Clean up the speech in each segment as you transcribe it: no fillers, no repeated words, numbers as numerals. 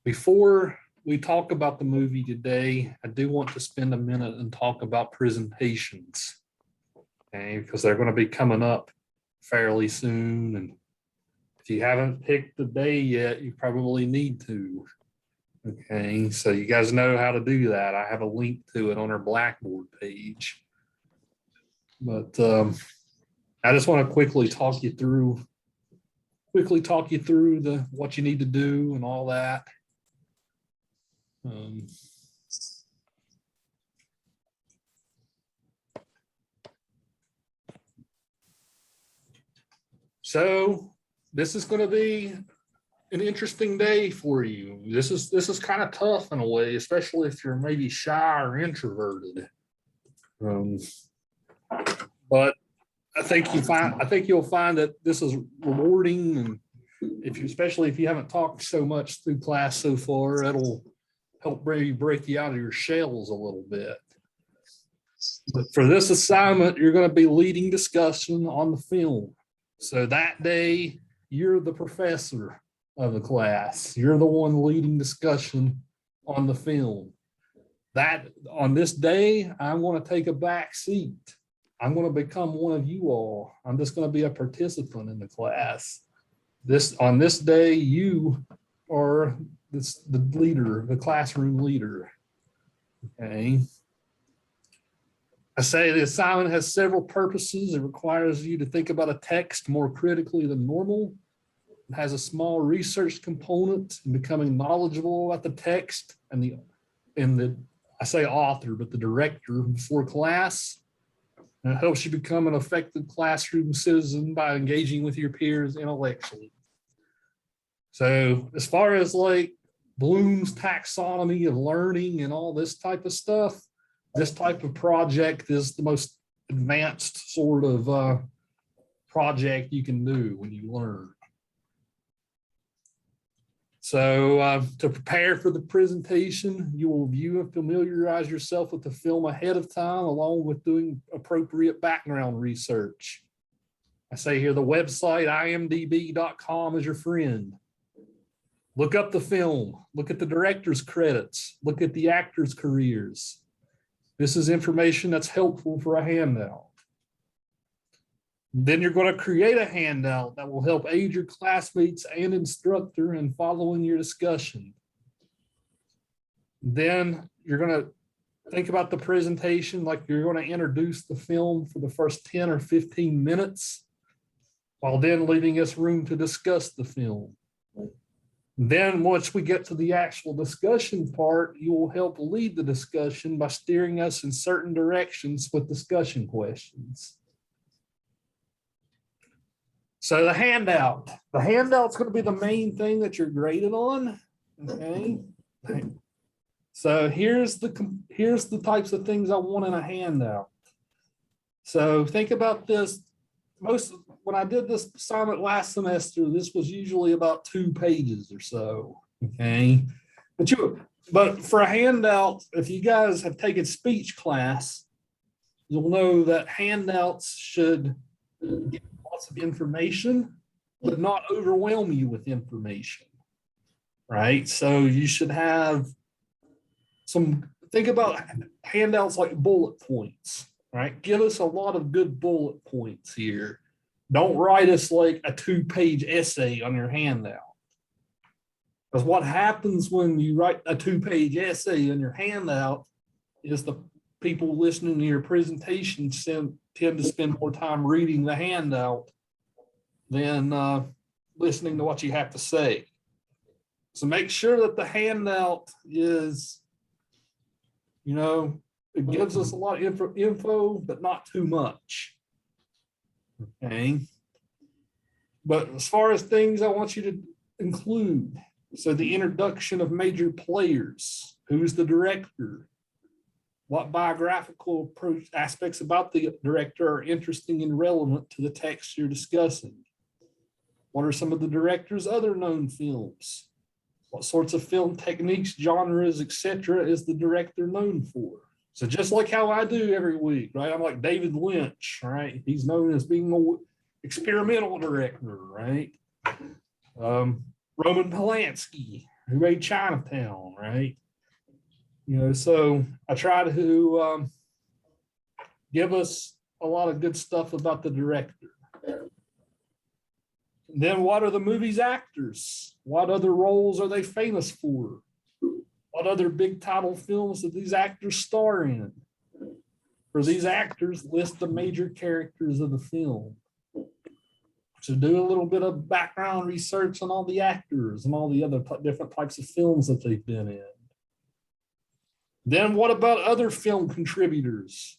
Before we talk about the movie today, I do want to spend a minute and talk about presentations, okay? Because they're going to be coming up fairly soon. And if you haven't picked the day yet, you probably need to. Okay, so you guys know how to do that. I have a link to it on our Blackboard page. But I just want to quickly talk you through the what you need to do and all that. So this is going to be an interesting day for you. This is kind of tough in a way, especially if you're maybe shy or introverted. But I think you'll find that this is rewarding, and especially if you haven't talked so much through class so far, it'll help break you out of your shells a little bit. But for this assignment, you're going to be leading discussion on the film. So that day, you're the professor of the class. You're the one leading discussion on the film. That on this day, I'm going to take a back seat. I'm going to become one of you all. I'm just going to be a participant in the class. On this day, you are the leader, the classroom leader. Okay. I say the assignment has several purposes. It requires you to think about a text more critically than normal. It has a small research component in becoming knowledgeable about the text and I say author, but the director before class. And it helps you become an effective classroom citizen by engaging with your peers intellectually. So as far as like Bloom's taxonomy of learning and all this type of stuff, this type of project is the most advanced sort of project you can do when you learn. So to prepare for the presentation, you will view and familiarize yourself with the film ahead of time, along with doing appropriate background research. I say here the website imdb.com is your friend. Look up the film, look at the director's credits, look at the actors' careers. This is information that's helpful for a handout. Then you're going to create a handout that will help aid your classmates and instructor in following your discussion. Then you're going to think about the presentation like you're going to introduce the film for the first 10 or 15 minutes, while then leaving us room to discuss the film. Then once we get to the actual discussion part, you will help lead the discussion by steering us in certain directions with discussion questions. So the handout's going to be the main thing that you're graded on. Okay. So here's the types of things I want in a handout. So think about this. When I did this assignment last semester, this was usually about 2 pages or so. Okay. But for a handout, if you guys have taken speech class, you'll know that handouts should give lots of information, but not overwhelm you with information. Right. So you should have think about handouts like bullet points. Right. Give us a lot of good bullet points here. Don't write us like a 2-page essay on your handout. Because what happens when you write a 2-page essay on your handout is the people listening to your presentation tend to spend more time reading the handout than listening to what you have to say. So make sure that the handout is, it gives us a lot of info, but not too much. Okay. But as far as things I want you to include, so the introduction of major players, who's the director, what biographical aspects about the director are interesting and relevant to the text you're discussing, what are some of the director's other known films, what sorts of film techniques, genres, etc. is the director known for. So just like how I do every week, right? I'm like David Lynch, right? He's known as being an experimental director, right? Roman Polanski, Who made Chinatown, right? So I try to give us a lot of good stuff about the director. And then what are the movie's actors? What other roles are they famous for? What other big title films do these actors star in? For these actors, list the major characters of the film. So do a little bit of background research on all the actors and all the other different types of films that they've been in. Then what about other film contributors?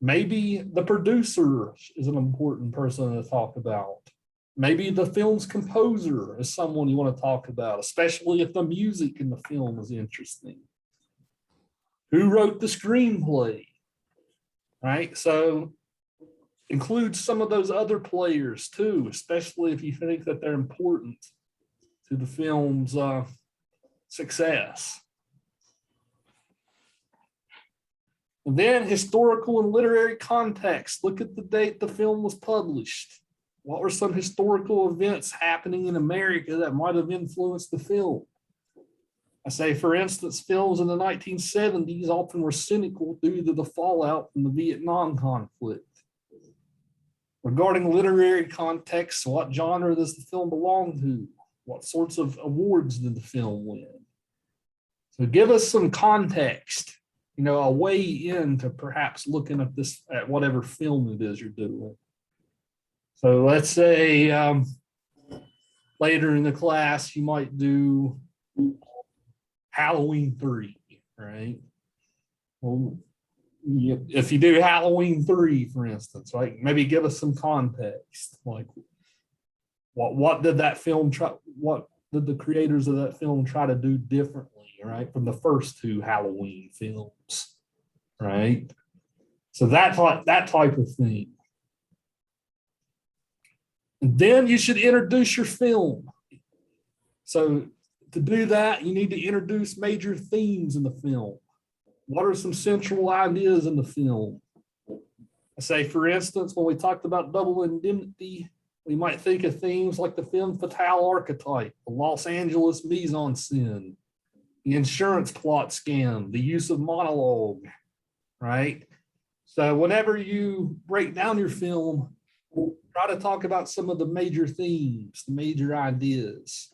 Maybe the producer is an important person to talk about. Maybe the film's composer is someone you want to talk about, especially if the music in the film is interesting. Who wrote the screenplay? Right? So include some of those other players too, especially if you think that they're important to the film's success. And then historical and literary context. Look at the date the film was published. What were some historical events happening in America that might have influenced the film? I say, for instance, films in the 1970s often were cynical due to the fallout from the Vietnam conflict. Regarding literary context, what genre does the film belong to? What sorts of awards did the film win? So give us some context, a way into perhaps looking at this, at whatever film it is you're doing. So let's say later in the class, you might do Halloween 3, right? Well, if you do Halloween 3, for instance, right, maybe give us some context, like what did that film try, what did the creators of that film try to do differently, right, from the first 2 Halloween films, right? So that type of thing. And then you should introduce your film. So to do that, you need to introduce major themes in the film. What are some central ideas in the film? I say, for instance, when we talked about Double Indemnity, we might think of themes like the femme fatale archetype, the Los Angeles mise-en-scène, the insurance plot scam, the use of monologue, right? So whenever you break down your film, try to talk about some of the major themes, the major ideas.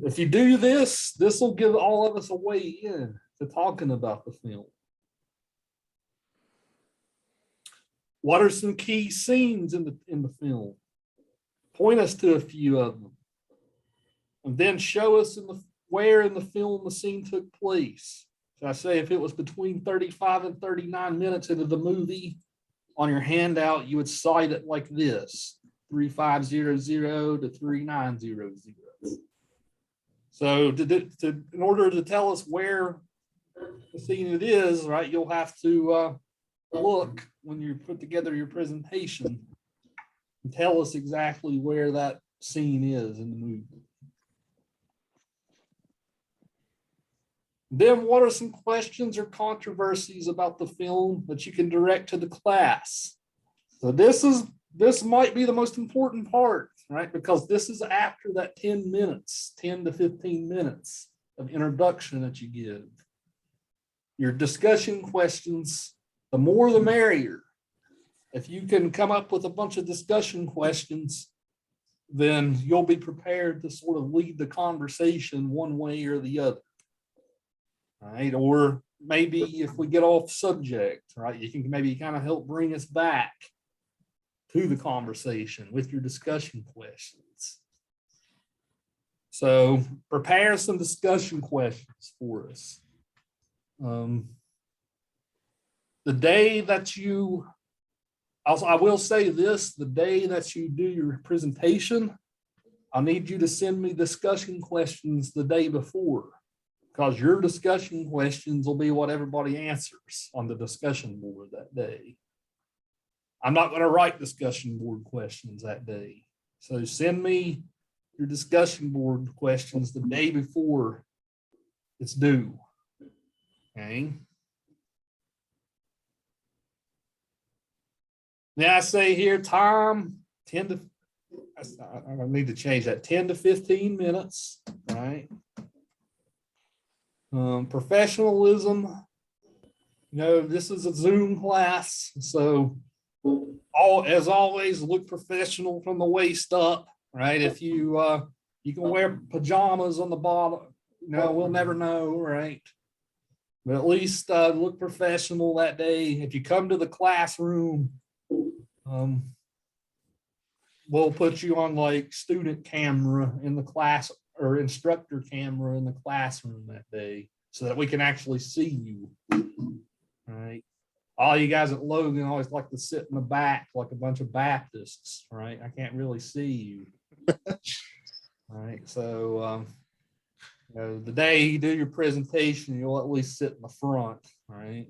If you do this, this will give all of us a way in to talking about the film. What are some key scenes in the film? Point us to a few of them. And then show us where in the film the scene took place. So I say if it was between 35 and 39 minutes into the movie, on your handout, you would cite it like this, 3500 to 3900. So in order to tell us where the scene it is, right, you'll have to look when you put together your presentation and tell us exactly where that scene is in the movie. Then what are some questions or controversies about the film that you can direct to the class? So this might be the most important part, right? Because this is after that 10 to 15 minutes of introduction that you give. Your discussion questions, the more the merrier. If you can come up with a bunch of discussion questions, then you'll be prepared to sort of lead the conversation one way or the other. Right? Or maybe if we get off subject, right, you can maybe kind of help bring us back to the conversation with your discussion questions. So prepare some discussion questions for us. The day that I will say this, the day that you do your presentation, I need you to send me discussion questions the day before, because your discussion questions will be what everybody answers on the discussion board that day. I'm not going to write discussion board questions that day. So send me your discussion board questions the day before it's due. Okay. Now I say here, time 10 to, I need to change that, 10 to 15 minutes, right? Professionalism. This is a Zoom class, so as always, look professional from the waist up, right? If you can wear pajamas on the bottom, we'll never know, right? But at least look professional that day. If you come to the classroom, we'll put you on like student camera in the class or instructor camera in the classroom that day so that we can actually see you. All right. All you guys at Logan always like to sit in the back like a bunch of Baptists, right? I can't really see you. All right. So the day you do your presentation, you'll at least sit in the front, right?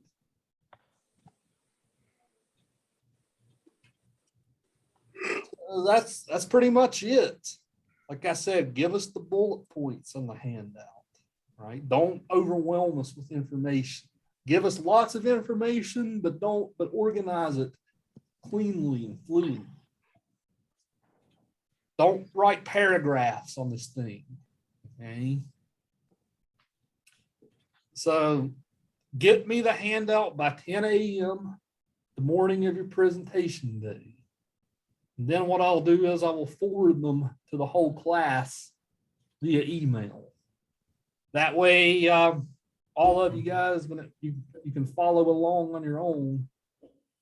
That's pretty much it. Like I said, give us the bullet points on the handout, right? Don't overwhelm us with information. Give us lots of information, but organize it cleanly and fluently. Don't write paragraphs on this thing, okay? So get me the handout by 10 a.m. the morning of your presentation day. And then what I'll do is I will forward them to the whole class via email. That way, all of you guys, you can follow along on your own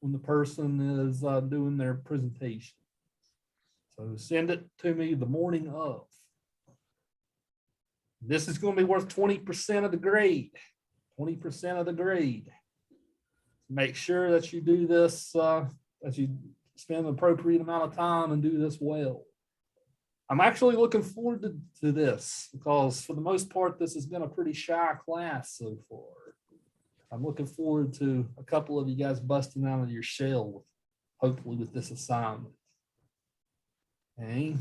when the person is doing their presentation. So send it to me the morning of. This is going to be worth 20% of the grade. 20% of the grade. Make sure that you do this, that you spend an appropriate amount of time and do this well. I'm actually looking forward to this because for the most part, this has been a pretty shy class so far. I'm looking forward to a couple of you guys busting out of your shell, hopefully with this assignment. Okay.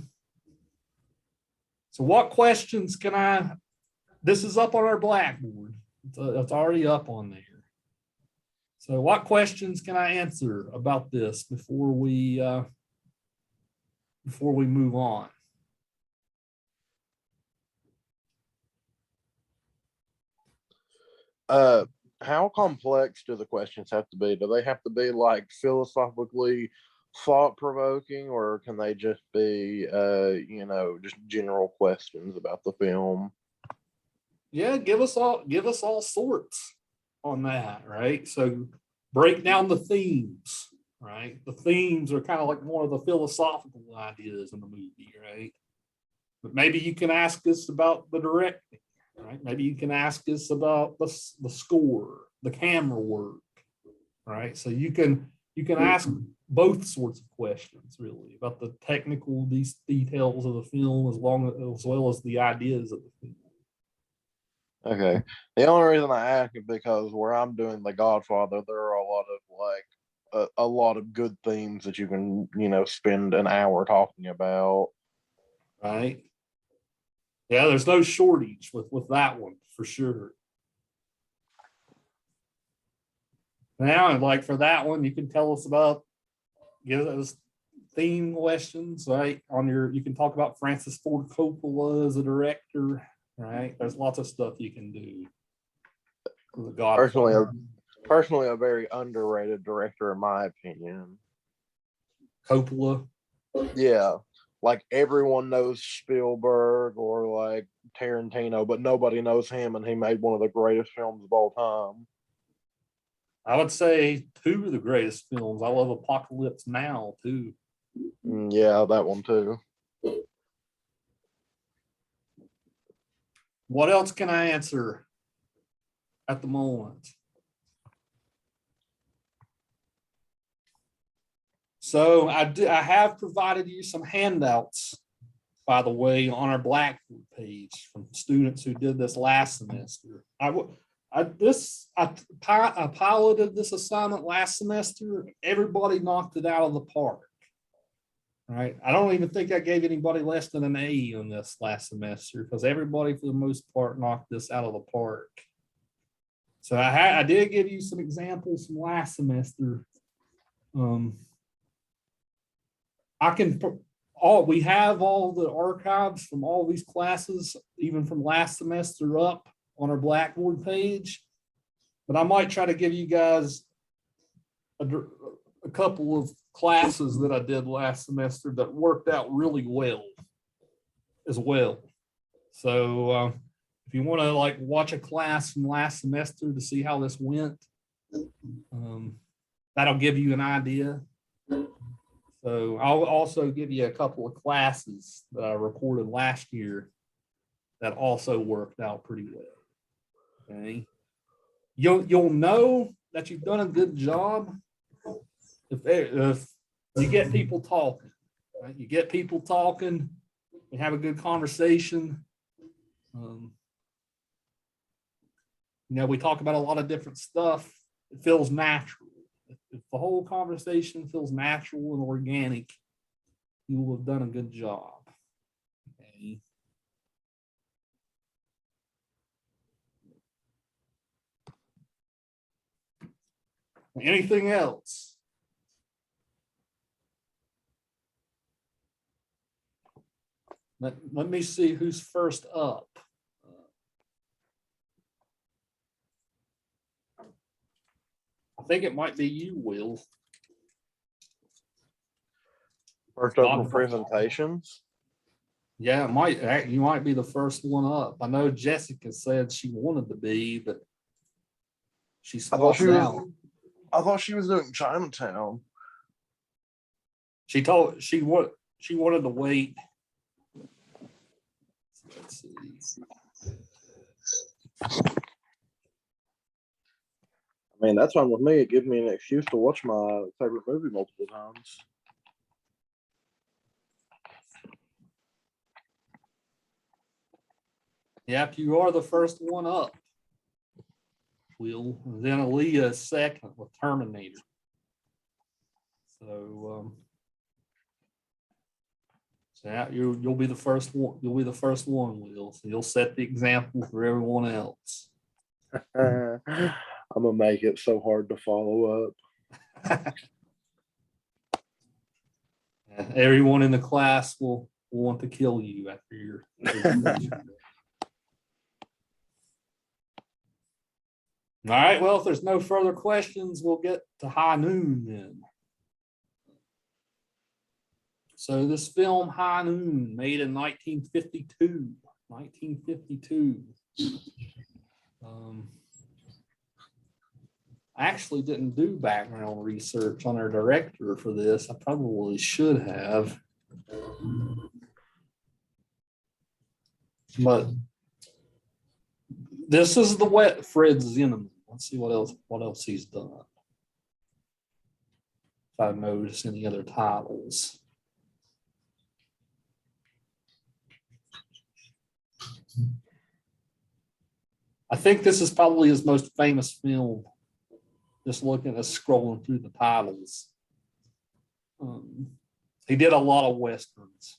So what questions this is up on our Blackboard. It's already up on there. So what questions can I answer about this before we move on? How complex do the questions have to be? Do they have to be like philosophically thought-provoking, or can they just be just general questions about the film? Yeah, give us all sorts on that, right? So break down the themes, right? The themes are kind of like more of the philosophical ideas in the movie, right? But maybe you can ask us about the directing, right? Maybe you can ask us about the score, the camera work, right? So you can ask both sorts of questions really about the technical details of the film as well as the ideas of the film. Okay. The only reason I ask is because where I'm doing The Godfather, there are a lot of good themes that you can, spend an hour talking about. Right. Yeah, there's no shortage with that one for sure. Now, like for that one, you can tell us give us theme questions, right? You can talk about Francis Ford Coppola as a director, right? There's lots of stuff you can do. Personally, a very underrated director, in my opinion. Coppola. Yeah, like everyone knows Spielberg or like Tarantino, but nobody knows him, and he made one of the greatest films of all time. I would say two of the greatest films. I love Apocalypse Now too. Yeah, that one too. What else can I answer at the moment? So I have provided you some handouts, by the way, on our Blackboard page from students who did this last semester. I piloted this assignment last semester. Everybody knocked it out of the park. Right. I don't even think I gave anybody less than an A on this last semester because everybody, for the most part, knocked this out of the park. So I did give you some examples from last semester. We have all the archives from all these classes, even from last semester up on our Blackboard page, but I might try to give you guys a couple of classes that I did last semester that worked out really well as well. So if you want to like watch a class from last semester to see how this went, that'll give you an idea. So I'll also give you a couple of classes that I reported last year that also worked out pretty well. Okay. You'll know that you've done a good job if you get people talking. Right? You get people talking, you have a good conversation. We talk about a lot of different stuff. It feels natural. If the whole conversation feels natural and organic, you will have done a good job. Okay. Anything else? Let me see who's first up. I think it might be you, Will. First up for presentations. Yeah, you might be the first one up. I know Jessica said she wanted to be, but she swapped out. I thought she was doing Chinatown. She wanted to wait. Let's see. I mean, that's fine with me. It gives me an excuse to watch my favorite movie multiple times. Yep, you are the first one up. Will, then Aaliyah second with Terminator. So, yeah, you'll be the first one. You'll be the first one, Will. So you'll set the example for everyone else. I'm gonna make it so hard to follow up. Everyone in the class will want to kill you after your presentation. All right, well, if there's no further questions, we'll get to High Noon then. So this film, High Noon, made in 1952. 1952. I actually didn't do background research on our director for this. I probably should have. But this is the wet Fred Zinnemann. Let's see what else he's done. If I notice any other titles. I think this is probably his most famous film. Just looking at scrolling through the titles. He did a lot of Westerns.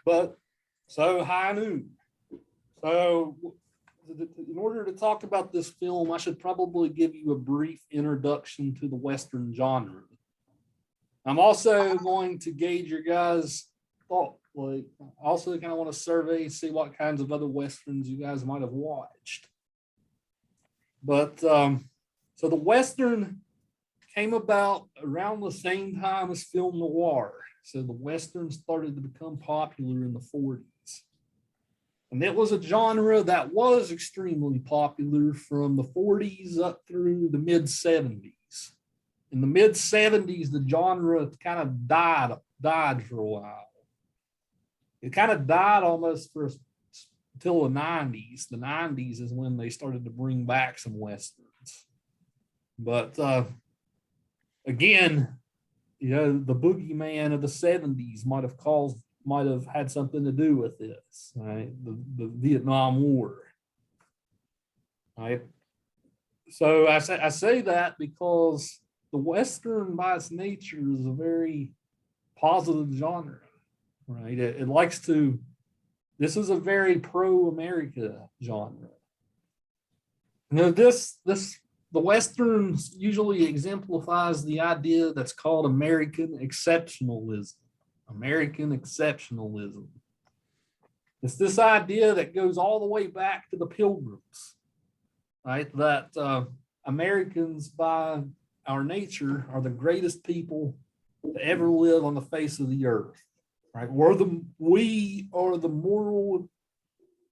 But, so High Noon. So, in order to talk about this film, I should probably give you a brief introduction to the Western genre. I'm also going to gauge your guys' thought. Like, I also kind of want to survey, see what kinds of other Westerns you guys might have watched. But, so the Western came about around the same time as film noir. So the Western started to become popular in the 40s. And it was a genre that was extremely popular from the 40s up through the mid 70s. In the mid 70s, the genre kind of died for a while. It kind of died almost until the 90s. The 90s is when they started to bring back some Westerns. But again, the boogeyman of the 70s might have had something to do with this, right? The Vietnam War, right? So I say that because the Western by its nature is a very positive genre, right? It likes to, this is a very pro-America genre. The Western usually exemplifies the idea that's called American exceptionalism. American exceptionalism. It's this idea that goes all the way back to the Pilgrims, right? That Americans, by our nature, are the greatest people to ever live on the face of the earth, right? We are the moral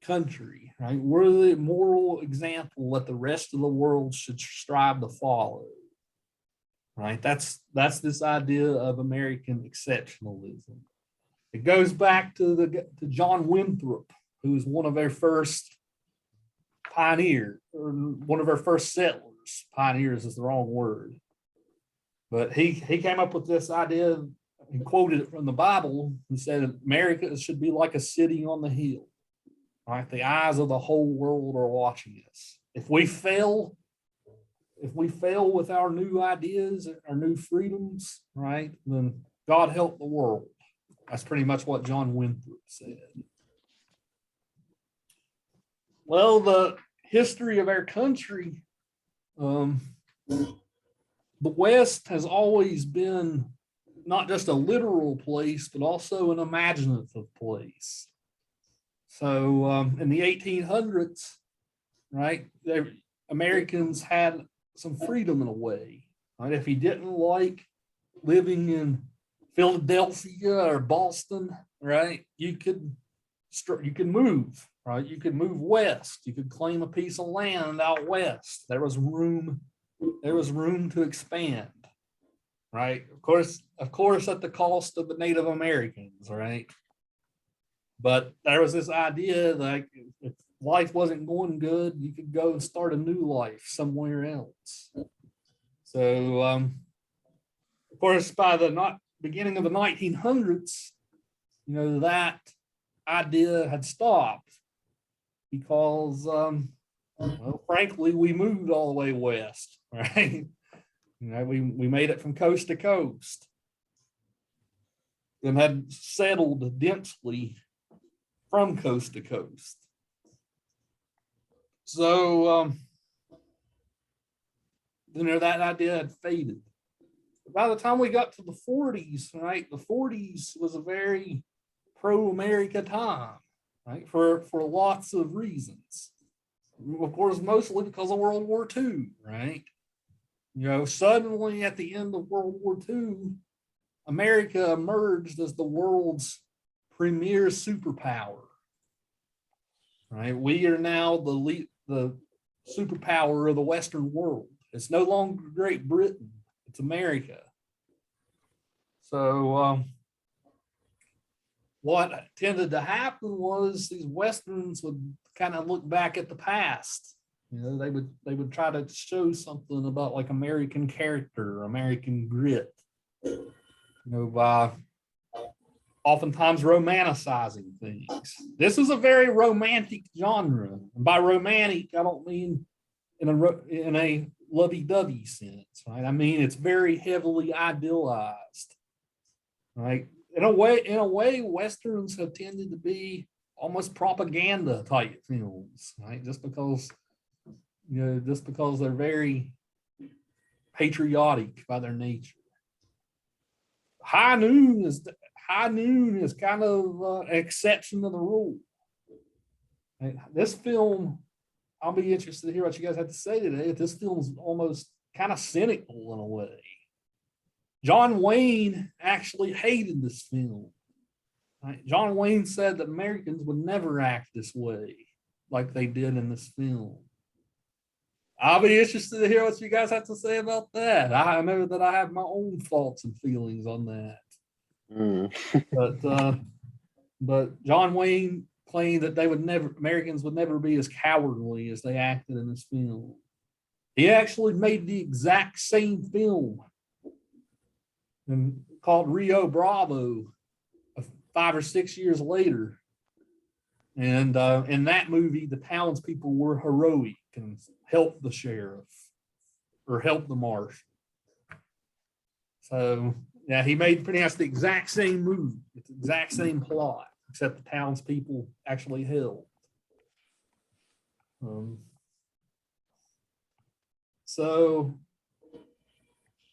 country, right? We're the moral example that the rest of the world should strive to follow, right? That's this idea of American exceptionalism. It goes back to John Winthrop, who was one of our first pioneers, or one of our first settlers. Pioneers is the wrong word, but he came up with this idea. He quoted it from the Bible and said, "America should be like a city on the hill." Right, the eyes of the whole world are watching us. If we fail with our new ideas, our new freedoms, right, then God help the world. That's pretty much what John Winthrop said. Well, the history of our country, the West has always been not just a literal place, but also an imaginative place. So in the 1800s, right, Americans had some freedom in a way. Right? If you didn't like living in Philadelphia or Boston, right, you could move, right? You could move west. You could claim a piece of land out west. There was room to expand, right? Of course, at the cost of the Native Americans, right? But there was this idea that if life wasn't going good, you could go and start a new life somewhere else. So, of course, by the beginning of the 1900s, that idea had stopped because, well, frankly, we moved all the way west, right? We made it from coast to coast and had settled densely from coast to coast. So, that idea had faded. By the time we got to the 40s, right, the 40s was a very pro-America time, right, for lots of reasons. Of course, mostly because of World War II, right? Suddenly at the end of World War II, America emerged as the world's premier superpower. Right, we are now the superpower of the Western world. It's no longer Great Britain; it's America. So, what tended to happen was these Westerns would kind of look back at the past. They would try to show something about like American character, American grit. By oftentimes romanticizing things. This is a very romantic genre. And by romantic, I don't mean in a lovey-dovey sense, right? I mean it's very heavily idealized, right? In a way, Westerns have tended to be almost propaganda type films, right? Just because they're very patriotic by their nature. High Noon is kind of an exception to the rule. This film, I'll be interested to hear what you guys have to say today. This film is almost kind of cynical in a way. John Wayne actually hated this film. Right? John Wayne said that Americans would never act this way like they did in this film. I'll be interested to hear what you guys have to say about that. I know that I have my own thoughts and feelings on that. But John Wayne claimed that Americans would never be as cowardly as they acted in this film. He actually made the exact same film called Rio Bravo 5 or 6 years later. And in that movie, the townspeople were heroic and helped the sheriff or helped the marshal. So, yeah, he made pretty much the exact same movie, it's the exact same plot, except the townspeople actually helped. So,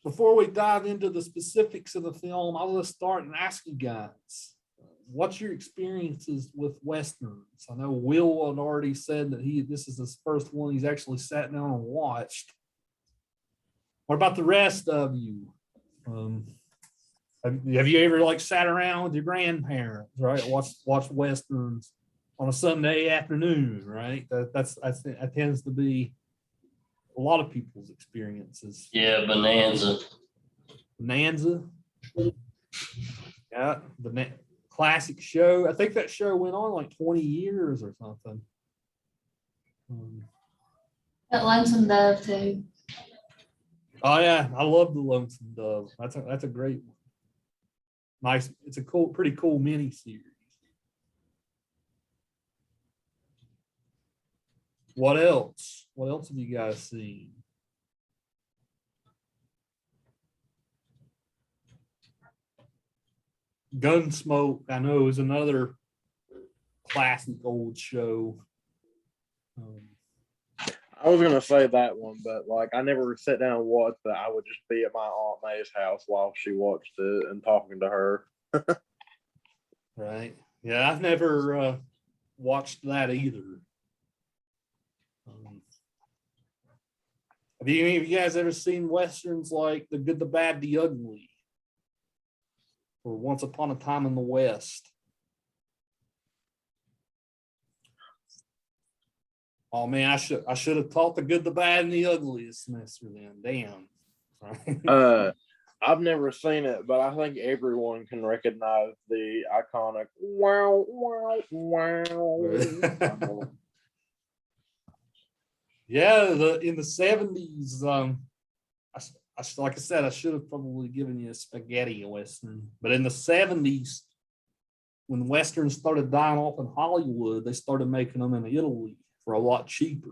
before we dive into the specifics of the film, I'll just start and ask you guys, what's your experiences with Westerns? I know Will had already said that this is his first one he's actually sat down and watched. What about the rest of you? Have you ever like sat around with your grandparents, right? Watch Westerns on a Sunday afternoon, right? That tends to be a lot of people's experiences. Yeah, Bonanza. Bonanza. Yeah, classic show. I think that show went on like 20 years or something. That Lonesome Dove too. Oh yeah, I love the Lonesome Dove. That's a great one. Nice. It's a pretty cool mini series. What else? What else have you guys seen? Gunsmoke, I know, is another classic old show. I was gonna say that one, but like I never sit down and watched that. I would just be at my Aunt May's house while she watched it and talking to her. Right. Yeah, I've never watched that either. Have any of you guys ever seen Westerns like The Good, the Bad, the Ugly? Or Once Upon a Time in the West? Oh man, I should have taught The Good, the Bad, and the Ugly this semester then. Damn. I've never seen it, but I think everyone can recognize the iconic wow wow wow. Yeah, in the 70s, like I said, I should have probably given you a spaghetti Western. But in the 70s, when Westerns started dying off in Hollywood, they started making them in Italy for a lot cheaper.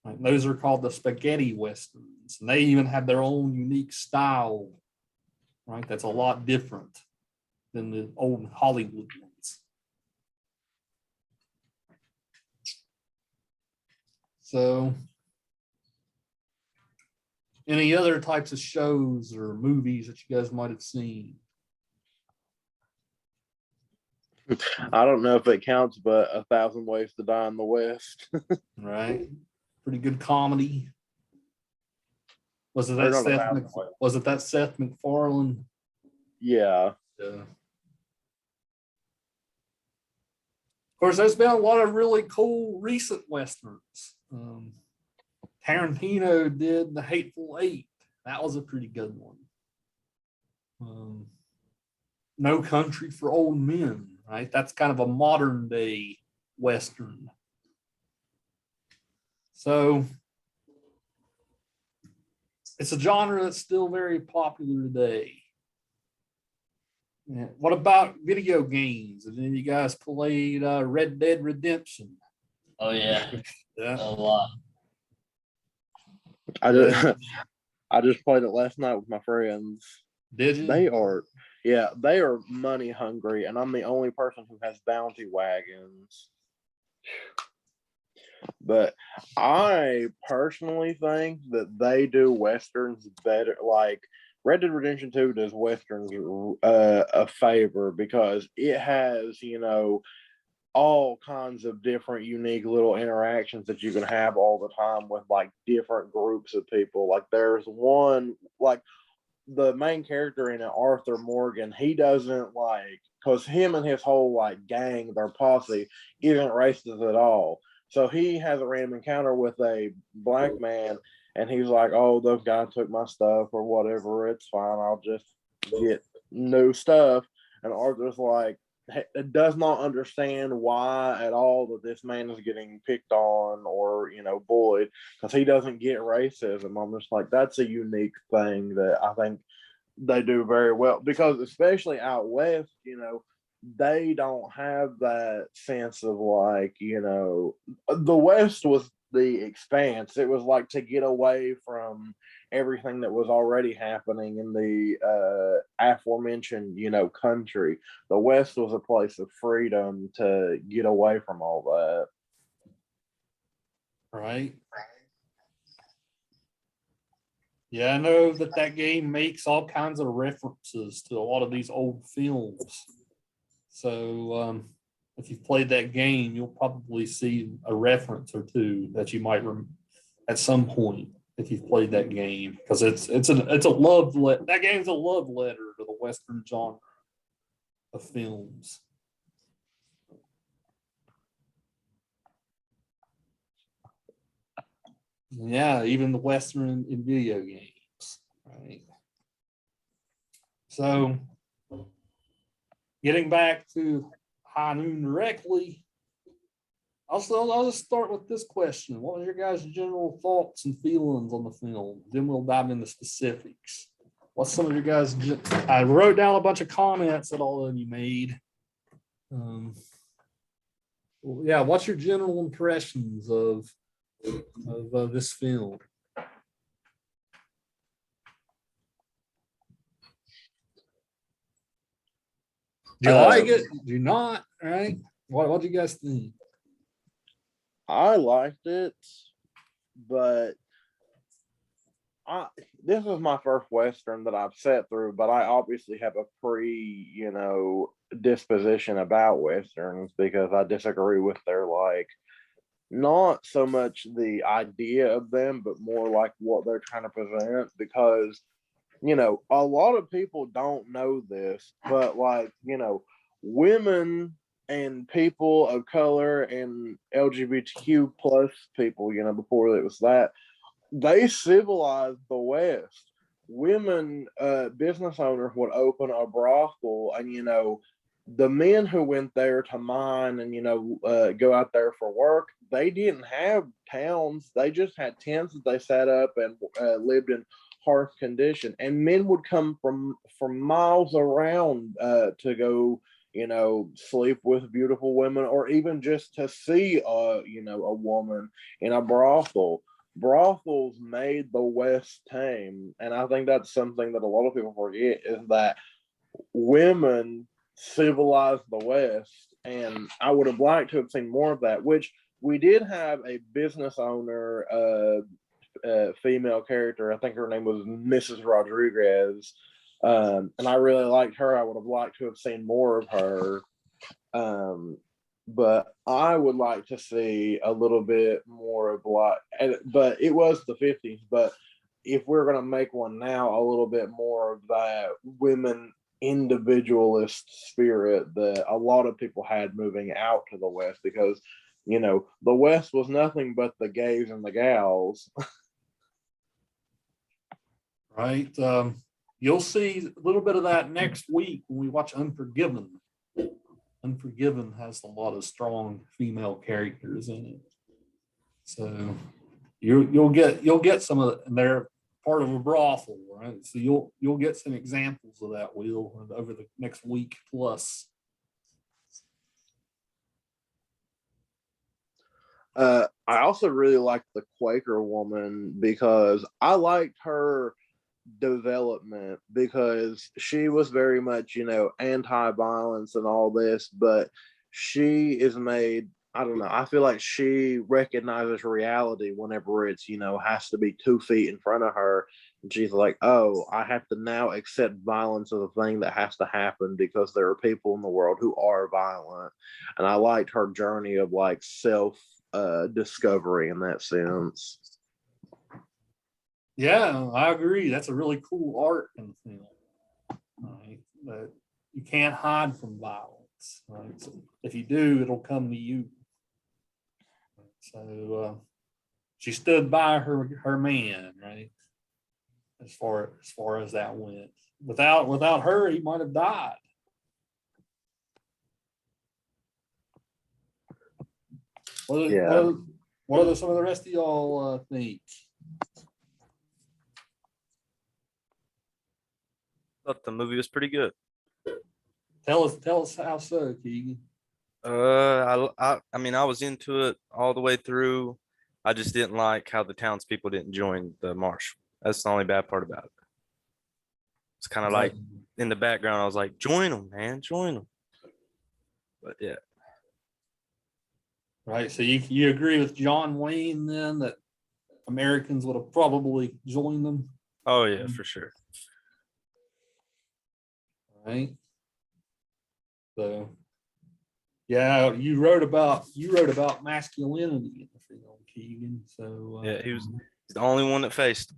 Like, those are called the spaghetti Westerns. And they even have their own unique style, right? That's a lot different than the old Hollywood ones. So, any other types of shows or movies that you guys might have seen? I don't know if it counts, but 1,000 Ways to Die in the West. Right, pretty good comedy. Was it Or that not Seth? Was it that Seth MacFarlane? Yeah. Yeah. Of course, there's been a lot of really cool recent westerns. Tarantino did The Hateful Eight. That was a pretty good one. No Country for Old Men, right? That's kind of a modern day western. So it's a genre that's still very popular today. Yeah. What about video games? And then you guys played Red Dead Redemption. Oh yeah, Yeah. a lot. I just played it last night with my friends. Did you? They are money hungry, and I'm the only person who has bounty wagons. But I personally think that they do westerns better. Like Red Dead Redemption 2 does westerns a favor because it has, all kinds of different unique little interactions that you can have all the time with like different groups of people. Like there's one, like the main character in it, Arthur Morgan, he doesn't like, because him and his whole like gang, their posse, isn't racist at all. So he has a random encounter with a black man, and he's like, "Oh, those guys took my stuff or whatever. It's fine. I'll just get new stuff." And Arthur's like, does not understand why at all that this man is getting picked on or bullied, because he doesn't get racism. I'm just like, that's a unique thing that I think they do very well, because especially out west, they don't have that sense of like, the West was the expanse. It was like to get away from everything that was already happening in the aforementioned, country. The West was a place of freedom to get away from all that. Right. Yeah, I know that game makes all kinds of references to a lot of these old films. So if you've played that game, you'll probably see a reference or two that you might at some point if you've played that game, because it's a love that game's a love letter to the Western genre of films. Yeah, even the Western in video games, right? So getting back to High Noon directly, I'll just start with this question. What are your guys' general thoughts and feelings on the film? Then we'll dive into specifics. What's some of your guys? I wrote down a bunch of comments that all of you made. Yeah, what's your general impressions of this film? Do you like it? Do you not? All right. What do you guys think? I liked it, but this is my first Western that I've sat through, but I obviously have a disposition about Westerns because I disagree with their not so much the idea of them, but more like what they're trying to present. Because, a lot of people don't know this, but women and people of color and LGBTQ plus people, before it was that, they civilized the West. Women, business owners would open a brothel, and the men who went there to mine and go out there for work, they didn't have towns. They just had tents that they set up and lived in harsh condition. And men would come from miles around to go sleep with beautiful women, or even just to see a woman in a brothel. Brothels made the West tame, and I think that's something that a lot of people forget, is that women civilized the West. And I would have liked to have seen more of that, which we did have a business owner, female character. I think her name was Mrs. Rodriguez. And I really liked her. I would have liked to have seen more of her. But I would like to see a little bit more of but it was the 50s. But if we're going to make one now, a little bit more of that women individualist spirit that a lot of people had moving out to the West, because, the West was nothing but the gays and the gals. Right. You'll see a little bit of that next week when we watch Unforgiven. Unforgiven has a lot of strong female characters in it, so you'll get some of it, and they're part of a brothel, right? So you'll get some examples of that, Will, over the next week plus. I also really liked the Quaker woman, because I liked her development, because she was very much anti-violence and all this, but she is made, I don't know, I feel like she recognizes reality whenever it's has to be 2 feet in front of her, and she's like, oh, I have to now accept violence as a thing that has to happen because there are people in the world who are violent. And I liked her journey of self discovery in that sense. Yeah, I agree. That's a really cool art in the film. Right? But you can't hide from violence. Right? So if you do, it'll come to you. So she stood by her man, right? As far as that went. Without her, he might have died. What are some of the rest of y'all think? Thought the movie was pretty good. Tell us how so, Keegan. I mean, I was into it all the way through. I just didn't like how the townspeople didn't join the march. That's the only bad part about it. It's kind of like in the background, I was like, join them, man, join them. But yeah. Right. So you agree with John Wayne then that Americans would have probably joined them? Oh yeah, for sure. Right. So Yeah, you wrote about masculinity in the film, Keegan. So Yeah, he's the only one that faced him.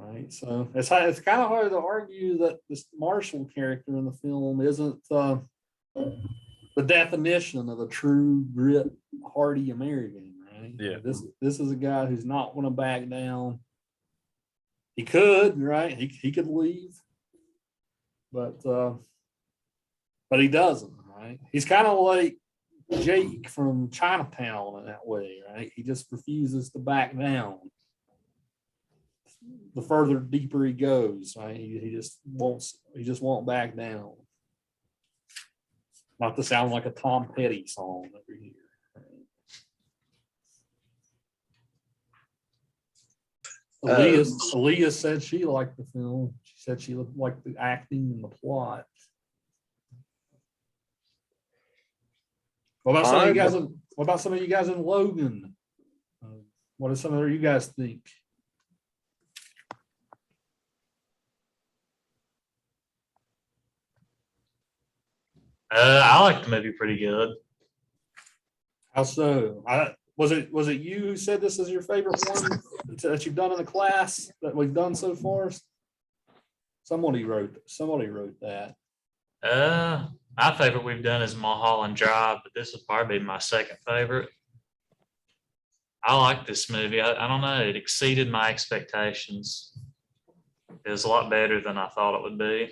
right. So it's kind of hard to argue that this Marshall character in the film isn't the definition of a true grit, hardy American, right? Yeah. This is a guy who's not going to back down. He could, right? He could leave, but he doesn't, right? He's kind of like Jake from Chinatown in that way, right? He just refuses to back down. The further deeper he goes, right? He just won't back down. Not to sound like a Tom Petty song over here. Aaliyah said she liked the film. She said she liked the acting and the plot. What about some of you guys? What about some of you guys in Logan? What do some of you guys think? I like the movie pretty good. How so? Was it you who said this is your favorite one that you've done in the class that we've done so far? Somebody wrote that. My favorite we've done is Mulholland Drive, but this would probably be my second favorite. I like this movie. I don't know. It exceeded my expectations. It was a lot better than I thought it would be.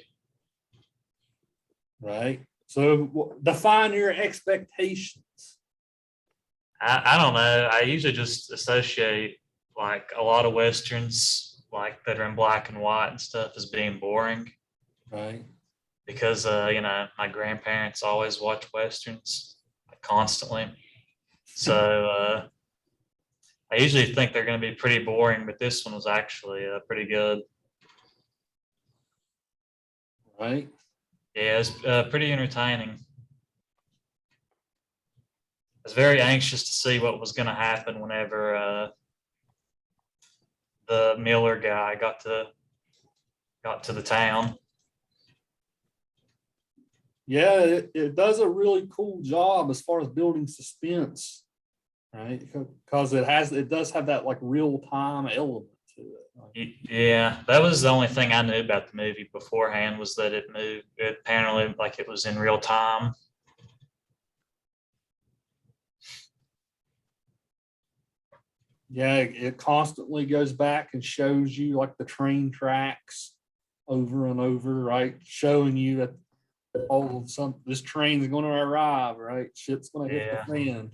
Right. So define your expectations. I don't know. I usually just associate like a lot of Westerns like that are in black and white and stuff as being boring Right. because, my grandparents always watch Westerns constantly. So I usually think they're going to be pretty boring, but this one was actually pretty good. Right. Yeah, it's pretty entertaining. I was very anxious to see what was going to happen whenever the Miller guy got to the town. Yeah, it does a really cool job as far as building suspense, right? Because it does have that like real time element to it. Yeah, that was the only thing I knew about the movie beforehand was that it moved. It apparently like it was in real time. Yeah, it constantly goes back and shows you like the train tracks over and over, right? Showing you that this train is going to arrive, right? Shit's going to hit the fan.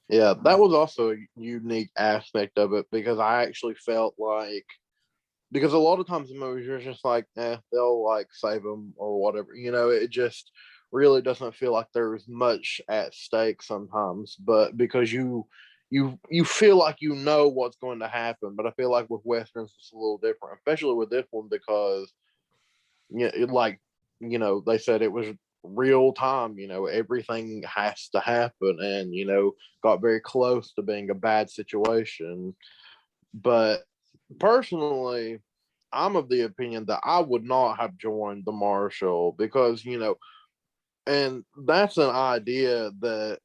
Yeah, that was also a unique aspect of it because I actually felt like because a lot of times in movies you're just like, they'll like save them or whatever. It just really doesn't feel like there's much at stake sometimes. But because you feel like you know what's going to happen, but I feel like with westerns it's a little different, especially with this one because they said it was real time. Everything has to happen, and got very close to being a bad situation. But personally, I'm of the opinion that I would not have joined the Marshall because, and that's an idea that,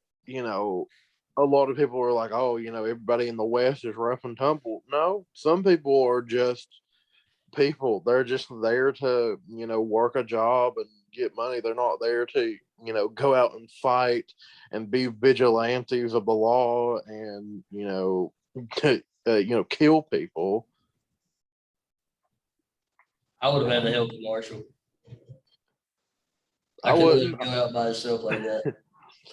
a lot of people are like, oh, everybody in the West is rough and tumble. No, some people are just people. They're just there to, work a job and get money. They're not there to, go out and fight and be vigilantes of the law and, kill people. I would have had to help the Marshall. I couldn't let wouldn't. him go out by himself like that.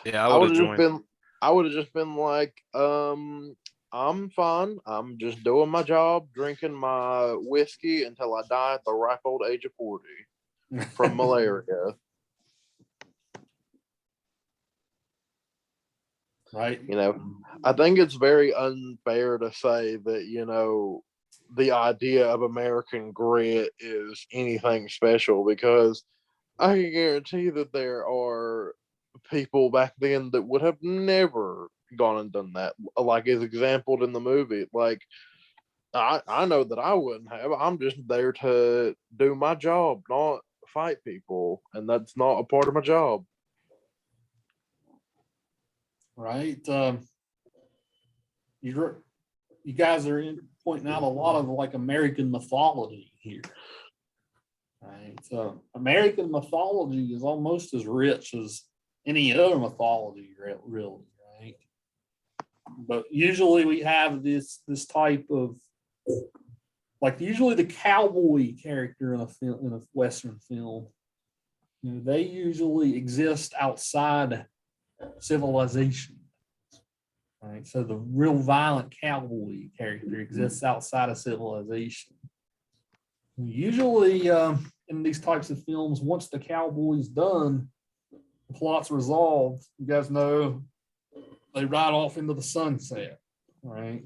Yeah, I I would would have have just joined. been. I would have just been like, I'm fine. I'm just doing my job, drinking my whiskey until I die at the ripe old age of 40 from malaria. Right. I think it's very unfair to say that, the idea of American grit is anything special because I can guarantee that there are people back then that would have never gone and done that, like is exampled in the movie. Like I know that I wouldn't have. I'm just there to do my job, not fight people, and that's not a part of my job. Right? You guys are pointing out a lot of like American mythology here. Right? So American mythology is almost as rich as any other mythology, really, right? But usually we have this type of, like, usually the cowboy character in a film, in a Western film, they usually exist outside civilization. Right, so the real violent cowboy character exists outside of civilization. Usually, in these types of films, once the cowboy's done, the plot's resolved. You guys know they ride off into the sunset, right?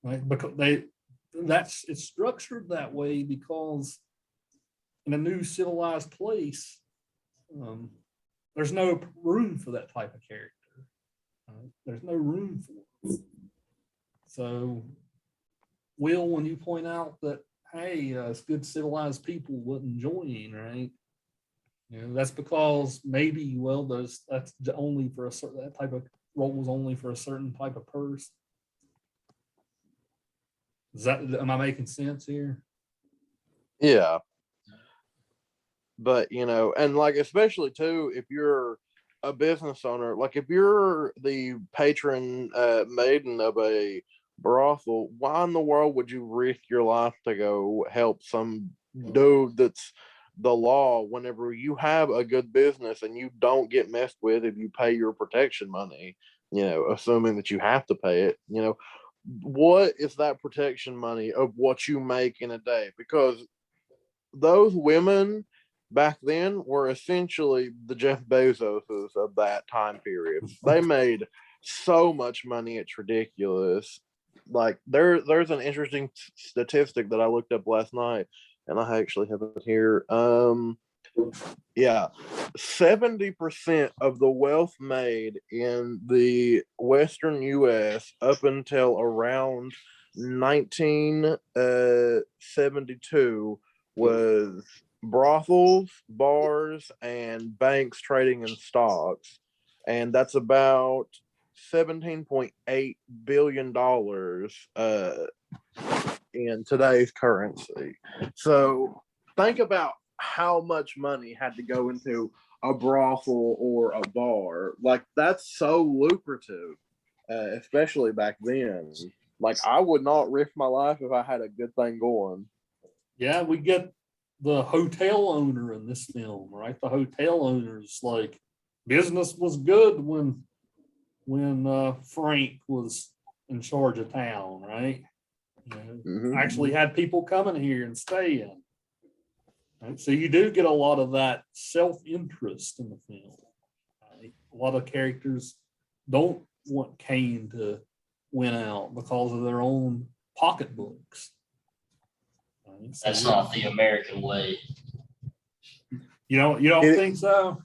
Right, because it's structured that way because in a new civilized place, there's no room for that type of character. There's no room for it. So, Will, when you point out that, hey, it's good civilized people wouldn't join, right? That's because maybe, well, that's only for a certain, that type of role is only for a certain type of person. Am I making sense here? Yeah. But, and like, especially too, if you're a business owner, like if you're the patron maiden of a brothel, why in the world would you risk your life to go help some dude that's the law whenever you have a good business and you don't get messed with if you pay your protection money, assuming that you have to pay it, what is that protection money of what you make in a day? Because those women back then were essentially the Jeff Bezoses of that time period. They made so much money, it's ridiculous. Like there's an interesting statistic that I looked up last night, and I actually have it here. 70% of the wealth made in the Western US up until around 1972 was brothels, bars, and banks trading in stocks. And that's about $17.8 billion in today's currency. So think about how much money had to go into a brothel or a bar. Like, that's so lucrative, especially back then. Like, I would not risk my life if I had a good thing going. Yeah, we get the hotel owner in this film, right? The hotel owner's like, business was good when Frank was in charge of town, right? Actually had people coming here and staying. Right? So you do get a lot of that self-interest in the film. Right? A lot of characters don't want Kane to win out because of their own pocketbooks. Right? So That's not the American way. You don't think so?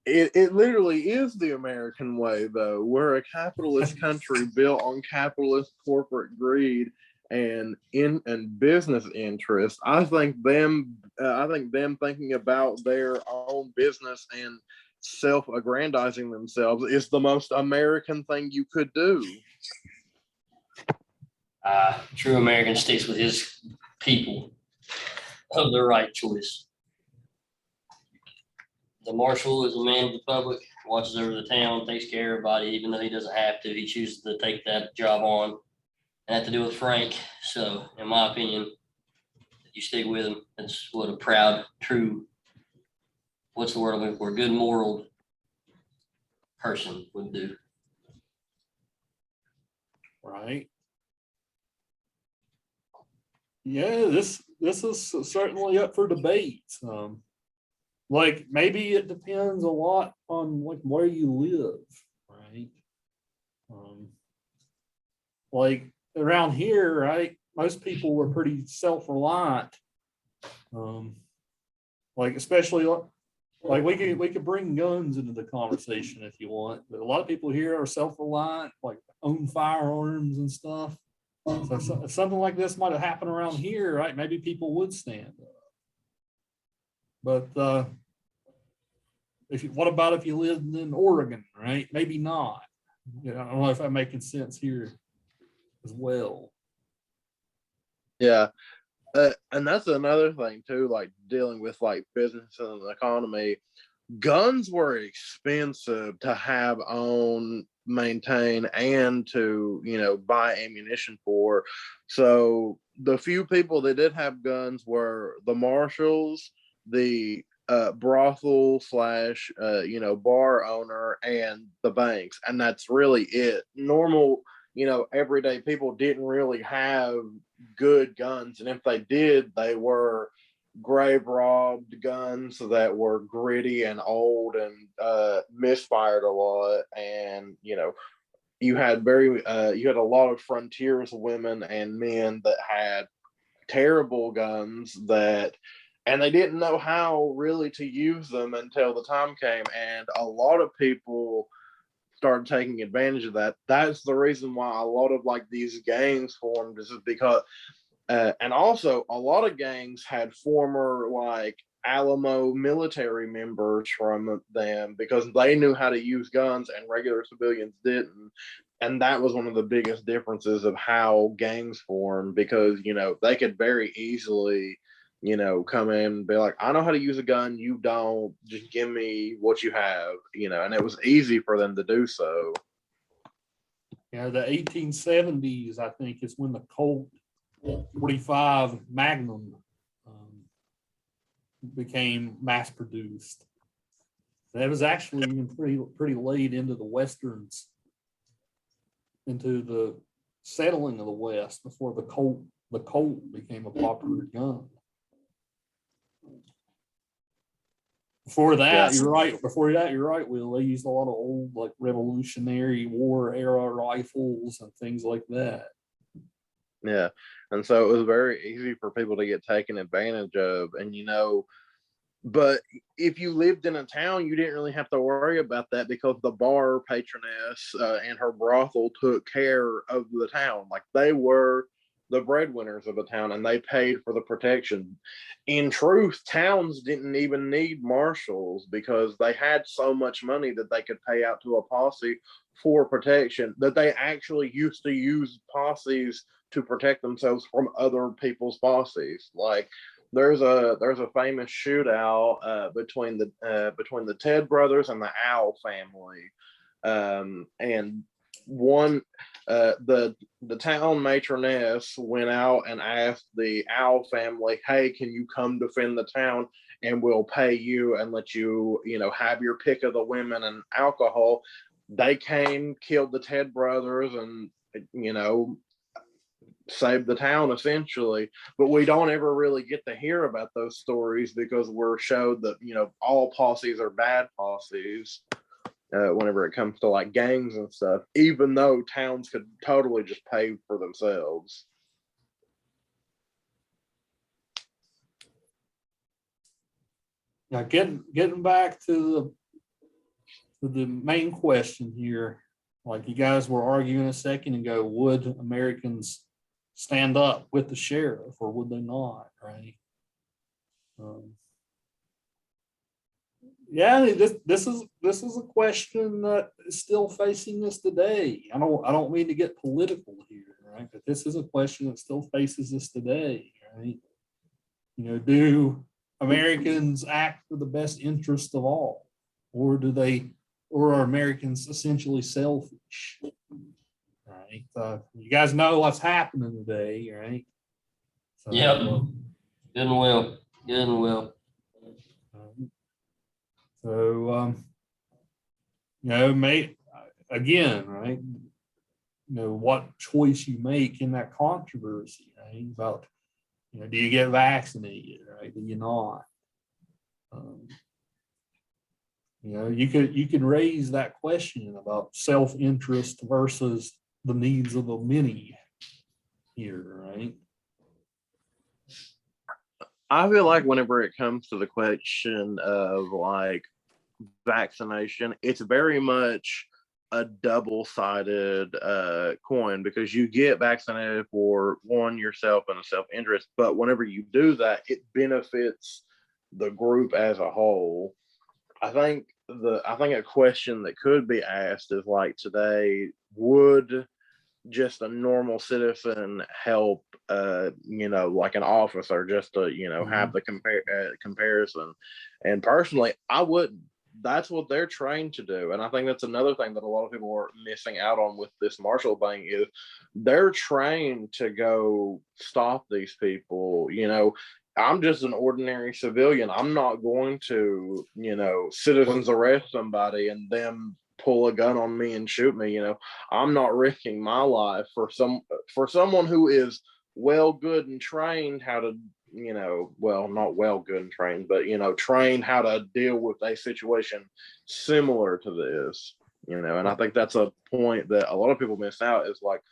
It literally is the American way, though. We're a capitalist country built on capitalist corporate greed and business interest. I think them thinking about their own business and self-aggrandizing themselves is the most American thing you could do. True American sticks with his people of the right choice. The marshal is a man of the public, watches over the town, takes care of everybody, even though he doesn't have to. He chooses to take that job on. And have to do with Frank. So, in my opinion, you stick with him. That's what a proud, true, what's the word I'm looking for? Good moral person would do. Right. Yeah, this is certainly up for debate. Like, maybe it depends a lot on like where you live, right? Like around here, right? Most people were pretty self-reliant. Like, especially like we could bring guns into the conversation if you want, but a lot of people here are self-reliant, like own firearms and stuff. So if something like this might have happened around here, right, maybe people would stand up. But what about if you lived in Oregon, right? Maybe not. You know, I don't know if I'm making sense here as well. Yeah. And that's another thing too, like dealing with like business and the economy. Guns were expensive to have on, maintain, and to, buy ammunition for. So the few people that did have guns were the marshals, the brothel slash bar owner, and the banks, and that's really it. Normal, everyday people didn't really have good guns, and if they did, they were grave robbed guns that were gritty and old and misfired a lot. And you had you had a lot of frontiers women and men that had terrible guns, and they didn't know how really to use them until the time came, and a lot of people started taking advantage of that. That's the reason why a lot of like these gangs formed, is because and also a lot of gangs had former like Alamo military members from them, because they knew how to use guns and regular civilians didn't. And that was one of the biggest differences of how gangs formed, because they could very easily come in and be like, I know how to use a gun, you don't, just give me what you have, and it was easy for them to do so. The 1870s, I think, is when the Colt 45 Magnum became mass produced. That was actually even pretty late into the Westerns, into the settling of the West, before the Colt became a popular gun. Before that, Yeah. you're right. Before that, you're right, Will. They used a lot of old, like, Revolutionary War era rifles and things like that. Yeah. And so it was very easy for people to get taken advantage of. And, but if you lived in a town, you didn't really have to worry about that, because the bar patroness and her brothel took care of the town. Like, they were the breadwinners of a town, and they paid for the protection. In truth, towns didn't even need marshals, because they had so much money that they could pay out to a posse for protection, that they actually used to use posses to protect themselves from other people's posses. Like, there's a famous shootout between the Ted brothers and the Owl family, and one the town matroness went out and asked the Owl family, "Hey, can you come defend the town, and we'll pay you and let you have your pick of the women and alcohol." They came, killed the Ted brothers, and saved the town essentially. But we don't ever really get to hear about those stories, because we're showed that all posses are bad posses whenever it comes to like gangs and stuff, even though towns could totally just pay for themselves. Now, getting back to the main question here, like you guys were arguing a second ago, would Americans stand up with the sheriff, or would they not? Right? Yeah, this is a question that is still facing us today. I don't mean to get political here, right? But this is a question that still faces us today, right? Do Americans act for the best interest of all, or are Americans essentially selfish? Right? You guys know what's happening today, right? So, Yep. Good and well. Good and well. So, again, right? What choice you make in that controversy, right? About, do you get vaccinated, right? Do you not? You could raise that question about self-interest versus the needs of the many here, right? I feel like whenever it comes to the question of like vaccination, it's very much a double-sided coin, because you get vaccinated for one, yourself and a self-interest, but whenever you do that, it benefits the group as a whole. I think a question that could be asked is like today, would just a normal citizen help like an officer, just to have the comparison? And personally, I wouldn't. That's what they're trained to do, and I think that's another thing that a lot of people are missing out on with this Marshall thing is they're trained to go stop these people. I'm just an ordinary civilian. I'm not going to citizens arrest somebody and them pull a gun on me and shoot me. I'm not risking my life for someone who is well, good and trained how to, well, not well, good and trained, but trained how to deal with a situation similar to this. And I think that's a point that a lot of people miss out, is like,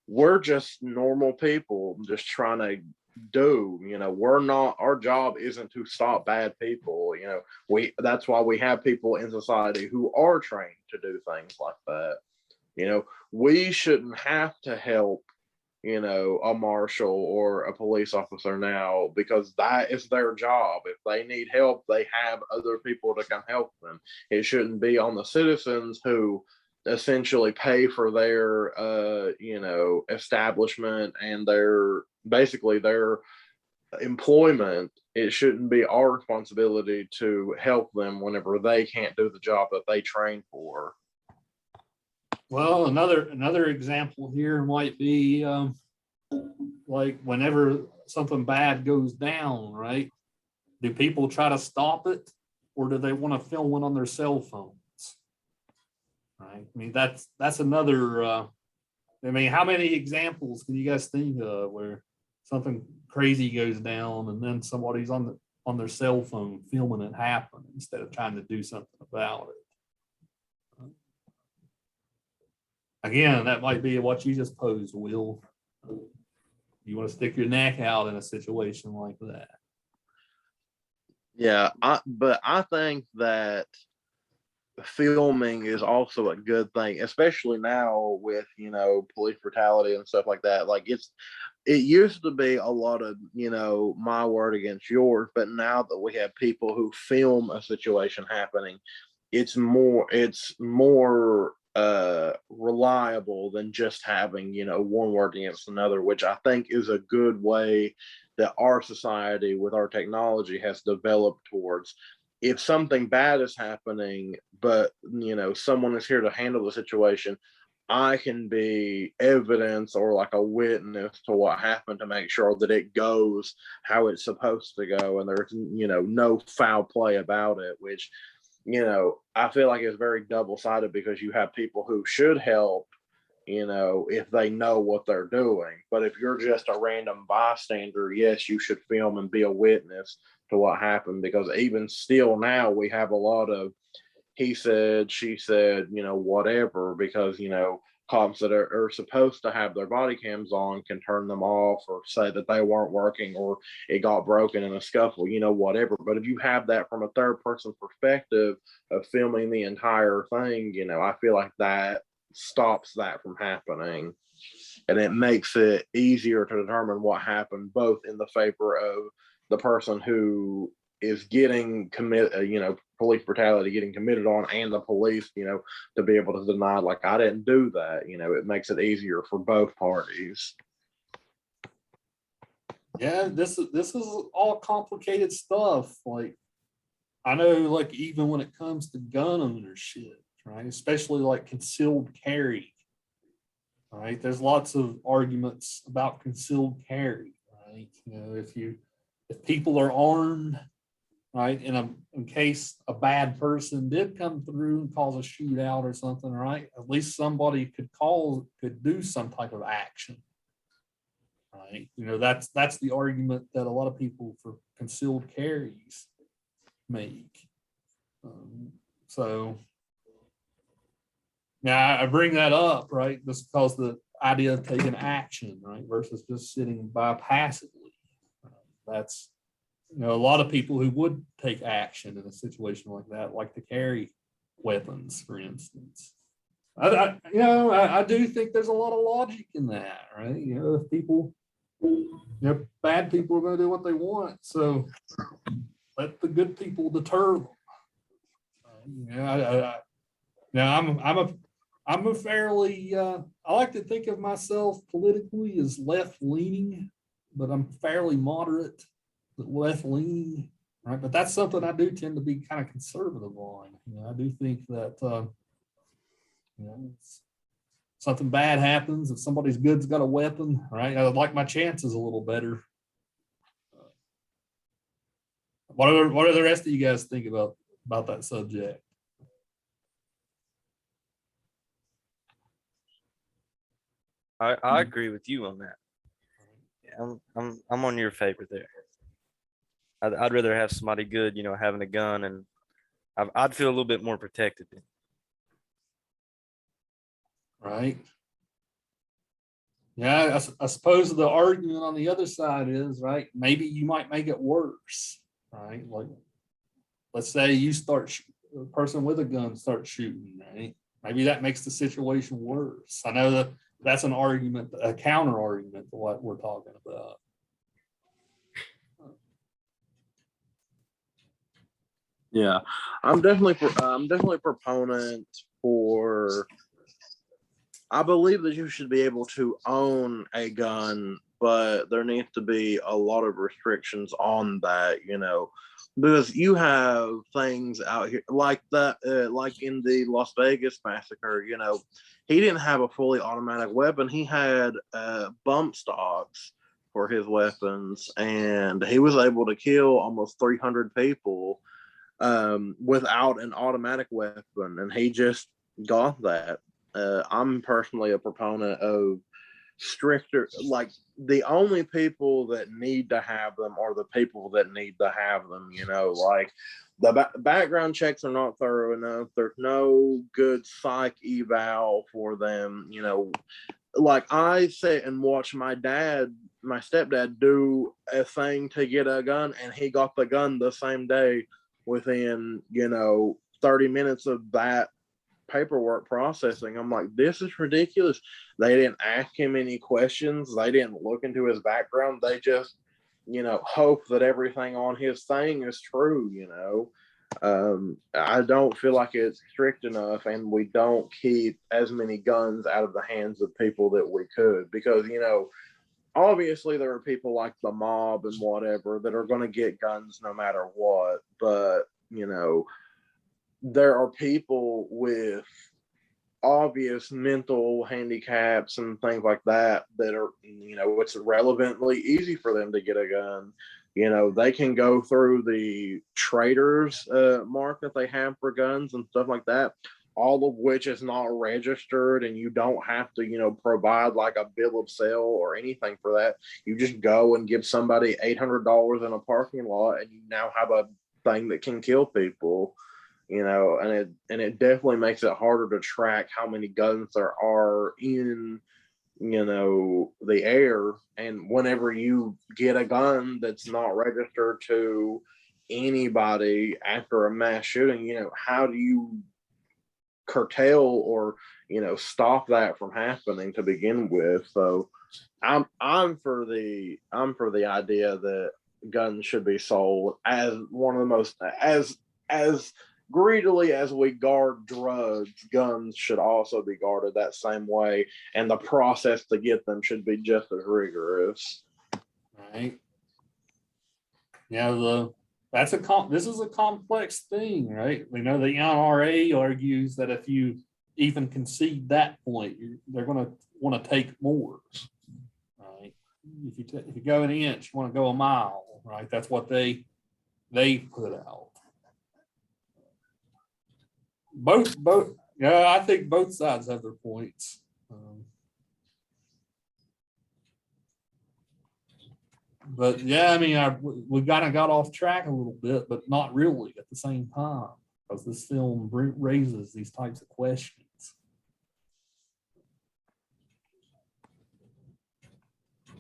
we're just normal people just trying to we're not, our job isn't to stop bad people. That's why we have people in society who are trained to do things like that. We shouldn't have to help a marshal or a police officer now, because that is their job. If they need help, they have other people to come help them. It shouldn't be on the citizens who essentially pay for their establishment and their employment. It shouldn't be our responsibility to help them whenever they can't do the job that they train for. Well, another example here might be like whenever something bad goes down, right? Do people try to stop it, or do they want to film it on their cell phones? Right. I mean, that's another. How many examples can you guys think of where something crazy goes down and then somebody's on their cell phone filming it happen instead of trying to do something about it? Again, that might be what you just posed, Will. You want to stick your neck out in a situation like that. Yeah, but I think that filming is also a good thing, especially now with police brutality and stuff like that. Like it used to be a lot of my word against yours, but now that we have people who film a situation happening, it's more reliable than just having one word against another, which I think is a good way that our society with our technology has developed towards. If something bad is happening, but someone is here to handle the situation, I can be evidence or like a witness to what happened to make sure that it goes how it's supposed to go, and there's no foul play about it, which I feel like it's very double-sided, because you have people who should help if they know what they're doing. But if you're just a random bystander, yes, you should film and be a witness to what happened, because even still now we have a lot of he said, she said, whatever, because cops that are supposed to have their body cams on can turn them off or say that they weren't working or it got broken in a scuffle, whatever. But if you have that from a third person perspective of filming the entire thing, I feel like that stops that from happening, and it makes it easier to determine what happened, both in the favor of the person who is getting police brutality getting committed on, and the police, to be able to deny, like, I didn't do that. It makes it easier for both parties. Yeah, this is all complicated stuff. Like, I know, like, even when it comes to gun ownership, right, especially like concealed carry, right, there's lots of arguments about concealed carry, right? If people are armed, right, in case a bad person did come through and cause a shootout or something, right, at least somebody could do some type of action, right? That's the argument that a lot of people for concealed carries make. So now I bring that up, right, just because the idea of taking action, right, versus just sitting by passively. That's a lot of people who would take action in a situation like that, like to carry weapons, for instance. I do think there's a lot of logic in that, right? If people, bad people are gonna do what they want, so let the good people deter them. I'm a fairly, I like to think of myself politically as left leaning, but I'm fairly moderate, but left leaning, right? But that's something I do tend to be kind of conservative on. I do think that, something bad happens, if somebody's good's got a weapon, right? I would like my chances a little better. What do the rest of you guys think about that subject? I agree with you on that. Yeah, I'm on your favor there. I'd rather have somebody good, having a gun, and I'd feel a little bit more protected then. Right. Yeah, I suppose the argument on the other side is, right, maybe you might make it worse, right? Like, let's say you a person with a gun starts shooting, right? Maybe that makes the situation worse. I know that's an argument, a counter argument to what we're talking about. Yeah, I'm definitely a proponent for. I believe that you should be able to own a gun, but there needs to be a lot of restrictions on that, because you have things out here like that, like in the Las Vegas massacre. He didn't have a fully automatic weapon. He had bump stocks for his weapons, and he was able to kill almost 300 people without an automatic weapon, and he just got that. I'm personally a proponent of stricter, like the only people that need to have them are the people that need to have them. Like the background checks are not thorough enough. There's no good psych eval for them. Like I sit and watch my stepdad do a thing to get a gun, and he got the gun the same day within 30 minutes of that paperwork processing. I'm like, this is ridiculous. They didn't ask him any questions. They didn't look into his background. They just hope that everything on his thing is true. I don't feel like it's strict enough, and we don't keep as many guns out of the hands of people that we could, because obviously there are people like the mob and whatever that are going to get guns no matter what, but there are people with obvious mental handicaps and things like that are, it's relevantly easy for them to get a gun. They can go through the traders mark that they have for guns and stuff like that, all of which is not registered, and you don't have to, provide like a bill of sale or anything for that. You just go and give somebody $800 in a parking lot, and you now have a thing that can kill people. And it definitely makes it harder to track how many guns there are in, the air. And whenever you get a gun that's not registered to anybody after a mass shooting, how do you curtail or, stop that from happening to begin with? So I'm for the idea that guns should be sold as one of the most, as greedily as we guard drugs, guns should also be guarded that same way, and the process to get them should be just as rigorous. Right. Yeah, this is a complex thing, right? We know the NRA argues that if you even concede that point, they're going to want to take more. Right? If you go an inch, you want to go a mile, right? That's what they put out. Both, I think both sides have their points. But yeah, I mean, we kind of got off track a little bit, but not really at the same time, because this film raises these types of questions.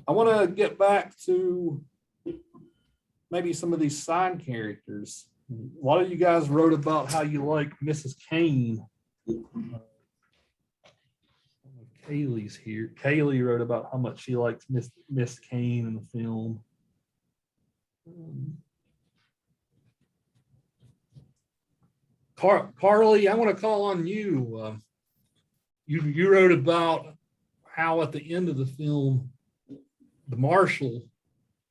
I want to get back to maybe some of these side characters. A lot of you guys wrote about how you like Mrs. Kane. Kaylee's here. Kaylee wrote about how much she likes Miss Kane in the film. Carly, I want to call on you. You wrote about how at the end of the film, the marshal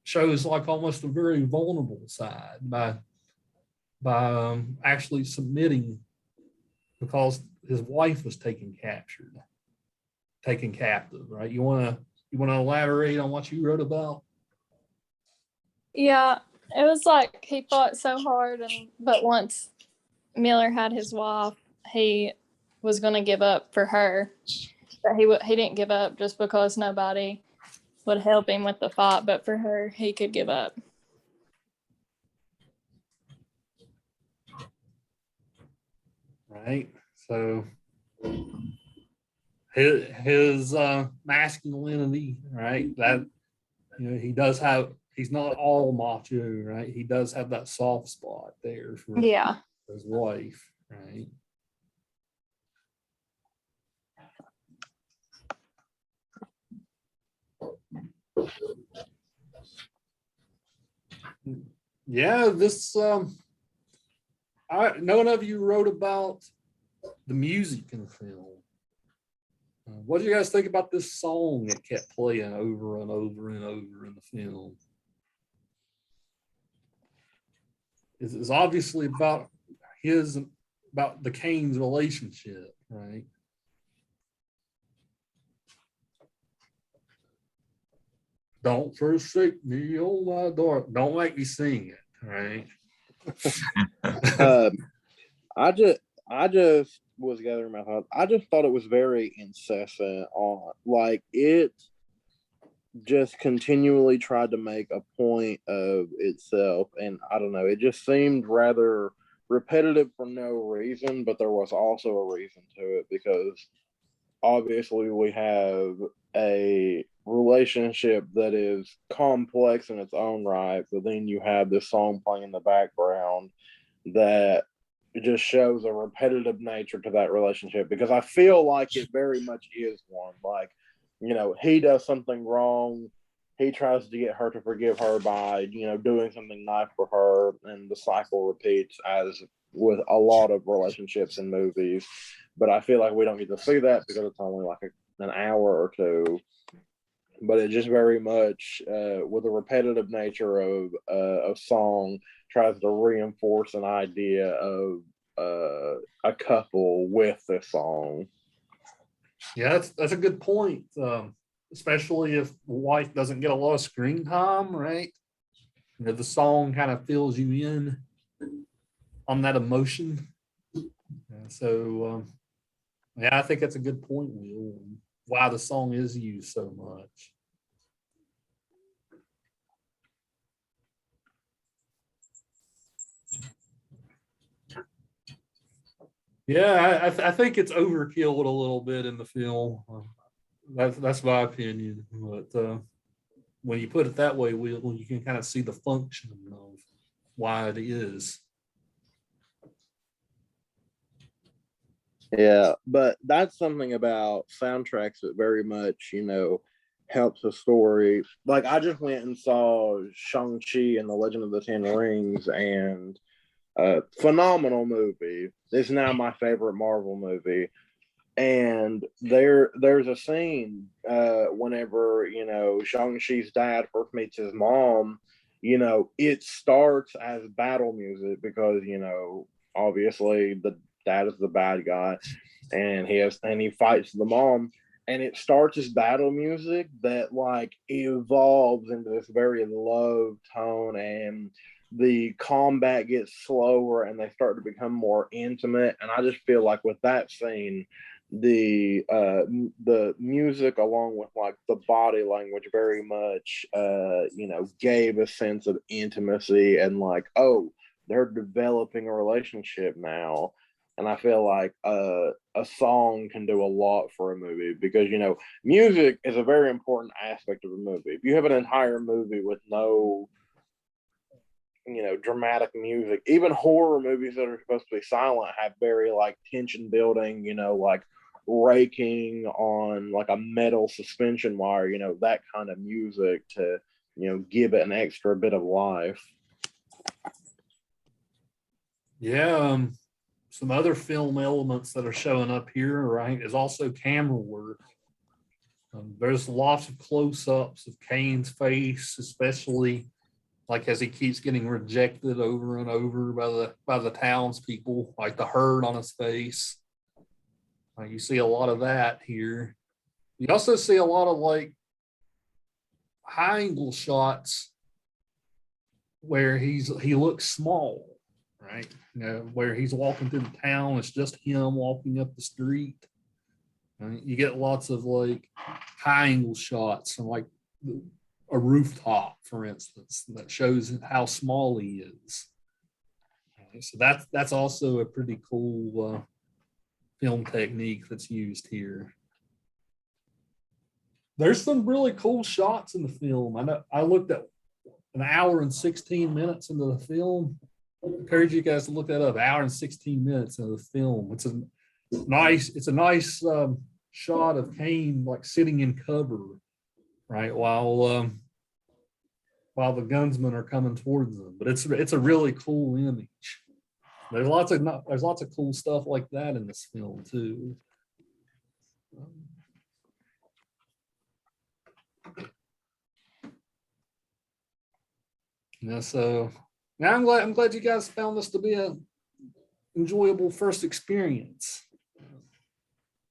shows like almost a very vulnerable side by actually submitting because his wife was taken captive, right? You want to elaborate on what you wrote about? Yeah, it was like he fought so hard, but once Miller had his wife, he was going to give up for her. But he didn't give up just because nobody would help him with the fight, but for her, he could give up. Right. So his masculinity, right? That he does have. He's not all macho, right? He does have that soft spot there for Yeah. his wife, right? Yeah, this none of you wrote about the music in the film. What do you guys think about this song that kept playing over and over and over in the film? It's obviously about the Kane's relationship, right? Don't forsake me, oh my daughter. Don't make me sing it, right? I just was gathering my thoughts. I just thought it was very incessant on, like, it just continually tried to make a point of itself, and I don't know, it just seemed rather repetitive for no reason, but there was also a reason to it because obviously we have a relationship that is complex in its own right, but then you have this song playing in the background that just shows a repetitive nature to that relationship, because I feel like it very much is one. Like, he does something wrong, he tries to get her to forgive her by, doing something nice for her, and the cycle repeats as with a lot of relationships in movies. But I feel like we don't get to see that because it's only like an hour or two. But it just very much, with the repetitive nature of a song, tries to reinforce an idea of a couple with this song. Yeah, that's a good point. Especially if the wife doesn't get a lot of screen time, right? The song kind of fills you in on that emotion. So, yeah, I think that's a good point, Will. Why the song is used so much. Yeah, I think it's overkilled a little bit in the film. That's my opinion. But when you put it that way, Will, you can kind of see the function of why it is. Yeah, but that's something about soundtracks that very much, helps a story. Like, I just went and saw Shang-Chi and the Legend of the Ten Rings, and phenomenal movie. It's now my favorite Marvel movie. And there's a scene whenever, Shang-Chi's dad first meets his mom, it starts as battle music because, obviously the dad is the bad guy, and he fights the mom, and it starts as battle music that like evolves into this very low tone, and the combat gets slower and they start to become more intimate. And I just feel like with that scene, the music along with like the body language very much gave a sense of intimacy and like, oh, they're developing a relationship now. And I feel like a song can do a lot for a movie because, music is a very important aspect of a movie. If you have an entire movie with no, dramatic music, even horror movies that are supposed to be silent have very like tension building, like raking on like a metal suspension wire, that kind of music to, give it an extra bit of life. Yeah, some other film elements that are showing up here, right, is also camera work. There's lots of close-ups of Kane's face, especially like as he keeps getting rejected over and over by the townspeople, like the hurt on his face. You see a lot of that here. You also see a lot of like high angle shots where he looks small, right? Where he's walking through the town, it's just him walking up the street. You get lots of like high angle shots and like a rooftop, for instance, that shows how small he is. So that's also a pretty cool film technique that's used here. There's some really cool shots in the film. I know I looked at an hour and 16 minutes into the film. I encourage you guys to look that up. Hour and 16 minutes into the film. It's a nice shot of Kane like sitting in cover, right, while the gunsmen are coming towards them. But it's a really cool image. There's lots of cool stuff like that in this film too. So now I'm glad you guys found this to be a enjoyable first experience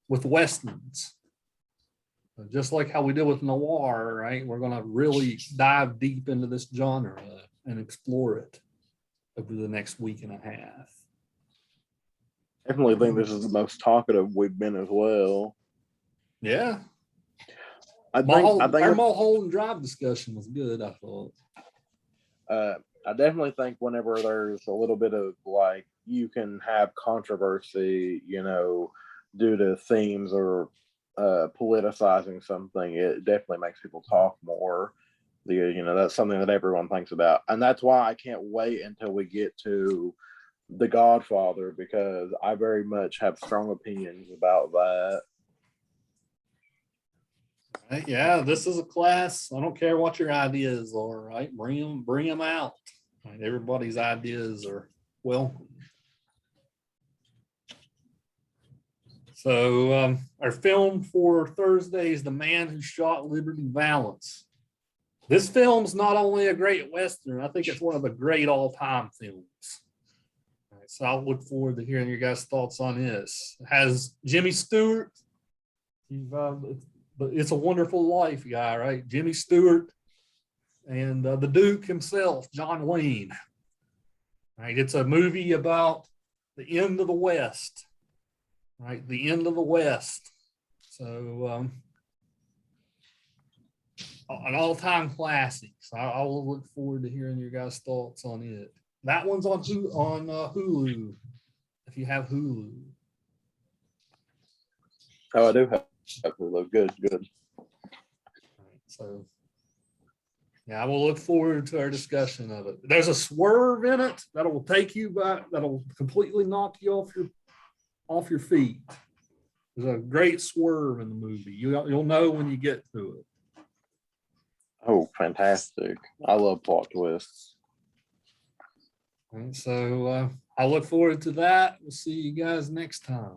with Westerns. Just like how we did with noir, right? We're going to really dive deep into this genre and explore it over the next week and a half. Definitely think this is the most talkative we've been as well. Yeah. I Our think Mulholland Drive discussion was good, I thought. I definitely think whenever there's a little bit of like, you can have controversy, due to themes or politicizing something, it definitely makes people talk more. That's something that everyone thinks about. And that's why I can't wait until we get to The Godfather, because I very much have strong opinions about that. Right, yeah, this is a class. I don't care what your ideas are, right? Bring them out. Right, everybody's ideas are welcome. So our film for Thursday is The Man Who Shot Liberty Valance. This film's not only a great Western, I think it's one of the great all-time films. All right, so I'll look forward to hearing your guys' thoughts on this. It has Jimmy Stewart. It's a Wonderful Life guy, right? Jimmy Stewart and the Duke himself, John Wayne. All right, it's a movie about the end of the West. Right, the end of the West. So an all-time classic. So I will look forward to hearing your guys' thoughts on it. That one's on Hulu, if you have Hulu. Oh, I do have Hulu. Good. Right, so yeah, I will look forward to our discussion of it. There's a swerve in it that'll take you back, that'll completely knock you off your feet. There's a great swerve in the movie. You'll know when you get to it. Oh, fantastic. I love plot twists. And so I look forward to that. We'll see you guys next time.